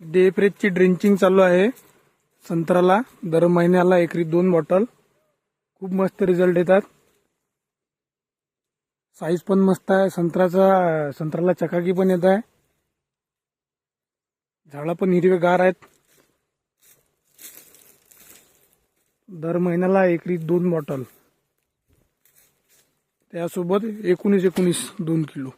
डेप्रेजची drenching चालू आहे संत्र्याला. दर महिन्याला एकरी 2 बॉटल. खूप मस्त रिझल्ट येतात. साईज पण मस्त आहे संत्र्याला चकाकी पण येत आहे. झाडं पण हिरवेगार आहेत. दर महिन्याला एकरी 2 बॉटल. त्यासोबत 19 2 किलो.